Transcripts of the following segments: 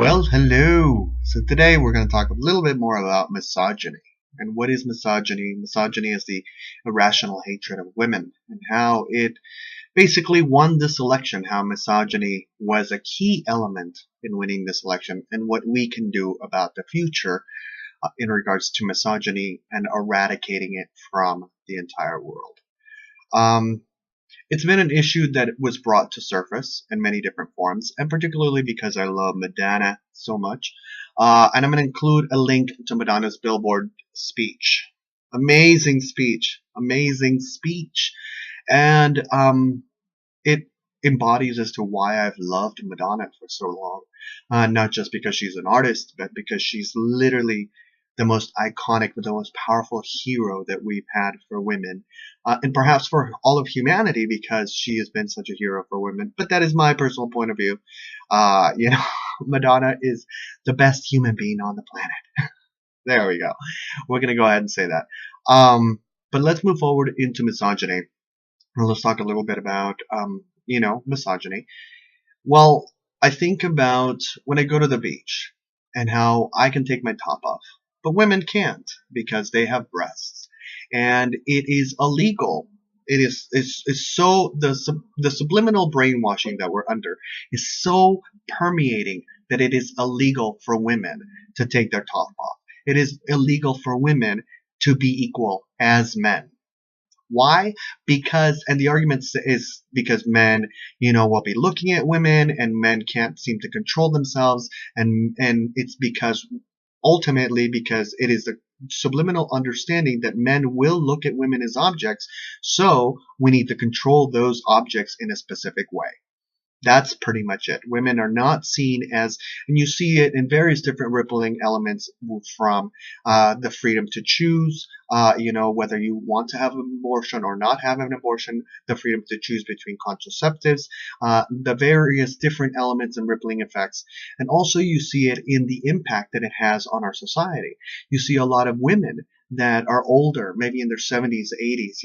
Well, hello. So today we're going to talk a little bit more about misogyny. And what is misogyny? Misogyny is the irrational hatred of women and how it basically won this election, how misogyny was a key element in winning this election and what we can do about the future in regards to misogyny and eradicating it from the entire world. Um, it's been an issue that was brought to surface in many different forms, and particularly because I love Madonna so much. And I'm going to include a link to Madonna's Billboard speech. Amazing speech. Amazing speech. And it embodies as to why I've loved Madonna for so long. Not just because she's an artist, but because she's literally the most iconic, the most powerful hero that we've had for women, and perhaps for all of humanity, because she has been such a hero for women. But that is my personal point of view. You know, Madonna is the best human being on the planet. There we go. We're gonna go ahead and say that. But let's move forward into misogyny. And let's talk a little bit about, misogyny. Well, I think about when I go to the beach and how I can take my top off, but women can't because they have breasts, and it is illegal. It's so the subliminal brainwashing that we're under is so permeating that it is illegal for women to take their top off. It is illegal for women to be equal as men. Why? Because, and the argument is because men, will be looking at women, and men can't seem to control themselves, and it's because ultimately because it is a subliminal understanding that men will look at women as objects, so we need to control those objects in a specific way. That's pretty much it. Women are not seen as, and you see it in various different rippling elements from the freedom to choose, whether you want to have an abortion or not have an abortion, the freedom to choose between contraceptives, the various different elements and rippling effects. And also you see it in the impact that it has on our society. You see a lot of women that are older, maybe in their 70s, 80s.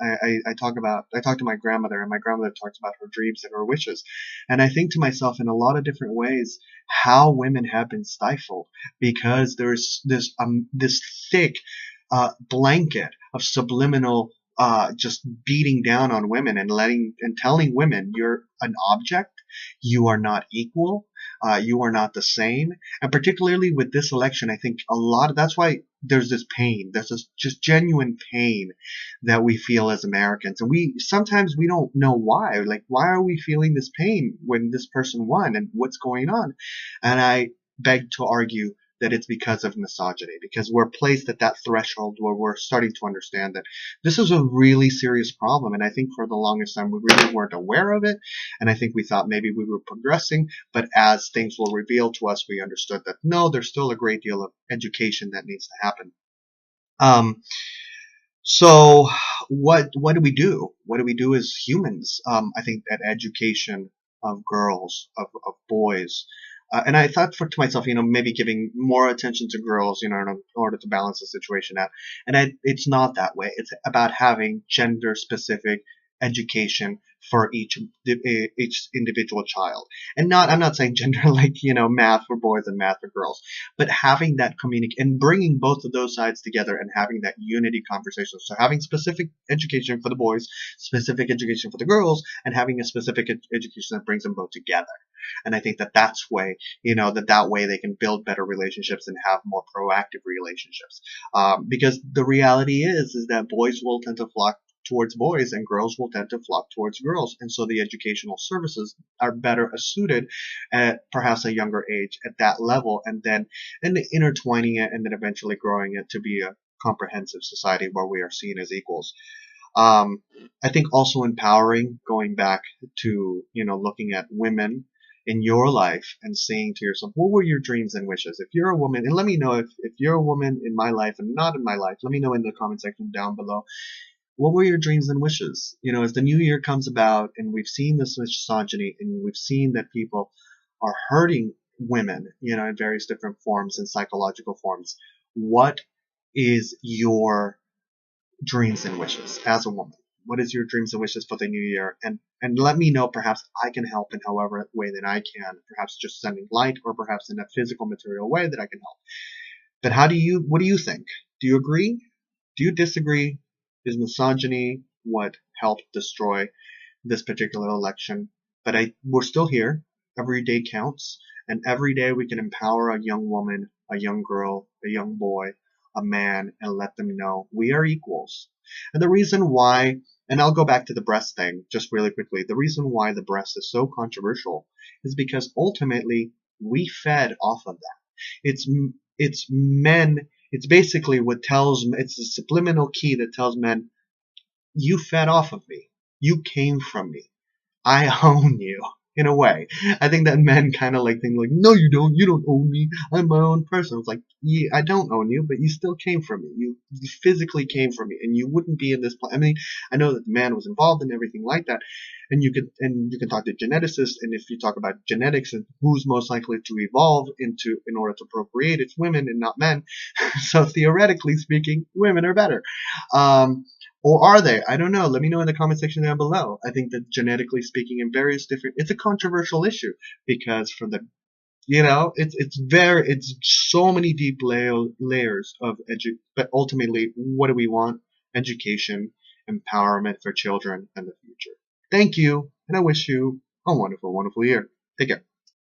I talk to my grandmother, and my grandmother talks about her dreams and her wishes. And I think to myself in a lot of different ways how women have been stifled because there's this thick blanket of subliminal just beating down on women and telling women you're an object, you are not equal, you are not the same. And particularly with this election, I think a lot of that's why there's this pain. There's this just genuine pain that we feel as Americans, and we sometimes we don't know why. Like, why are we feeling this pain when this person won, and what's going on? And I beg to argue that it's because of misogyny, because we're placed at that threshold where we're starting to understand that this is a really serious problem. And I think for the longest time, we really weren't aware of it. And I think we thought maybe we were progressing, but as things were revealed to us, we understood that no, there's still a great deal of education that needs to happen. Um, so what do we do? What do we do as humans? I think that education of girls, of boys, and I thought to myself, maybe giving more attention to girls, in order to balance the situation out. And it's not that way. It's about having gender specific education for each individual child, and I'm not saying gender like math for boys and math for girls, but having that and bringing both of those sides together and having that unity conversation. So having specific education for the boys, specific education for the girls, and having a specific education that brings them both together. And I think that that's way, that way they can build better relationships and have more proactive relationships. Because the reality is that boys will tend to flock towards boys and girls will tend to flock towards girls. And so the educational services are better suited at perhaps a younger age at that level, and then intertwining it and then eventually growing it to be a comprehensive society where we are seen as equals. I think also empowering, going back to, looking at women in your life and saying to yourself, what were your dreams and wishes? If you're a woman, and let me know if you're a woman in my life and not in my life, let me know in the comment section down below. What were your dreams and wishes? As the new year comes about and we've seen this misogyny and we've seen that people are hurting women, in various different forms and psychological forms, what is your dreams and wishes as a woman? What is your dreams and wishes for the new year? And And let me know, perhaps I can help in however way that I can, perhaps just sending light or perhaps in a physical material way that I can help. But what do you think? Do you agree? Do you disagree? Is misogyny what helped destroy this particular election? But we're still here. Every day counts, and every day we can empower a young woman, a young girl, a young boy, a man, and let them know we are equals. And the reason why, and I'll go back to the breast thing just really quickly. The reason why the breast is so controversial is because ultimately we fed off of that. It's men. It's basically what tells. It's a subliminal key that tells men, you fed off of me. You came from me. I own you in a way. I think that men kind of like think like, no, you don't. You don't own me. I'm my own person. It's like, yeah, I don't own you, but you still came from me. You physically came from me, and you wouldn't be in this. I mean, I know that the man was involved in everything like that, and you can talk to geneticists, and if you talk about genetics and who's most likely to evolve in order to procreate, it's women and not men. So theoretically speaking, women are better. Or are they? I don't know. Let me know in the comment section down below. I think that genetically speaking, in various different, it's a controversial issue because from the, it's so many deep layers of but ultimately, what do we want? Education, empowerment for children and the future. Thank you, and I wish you a wonderful, wonderful year. Take care.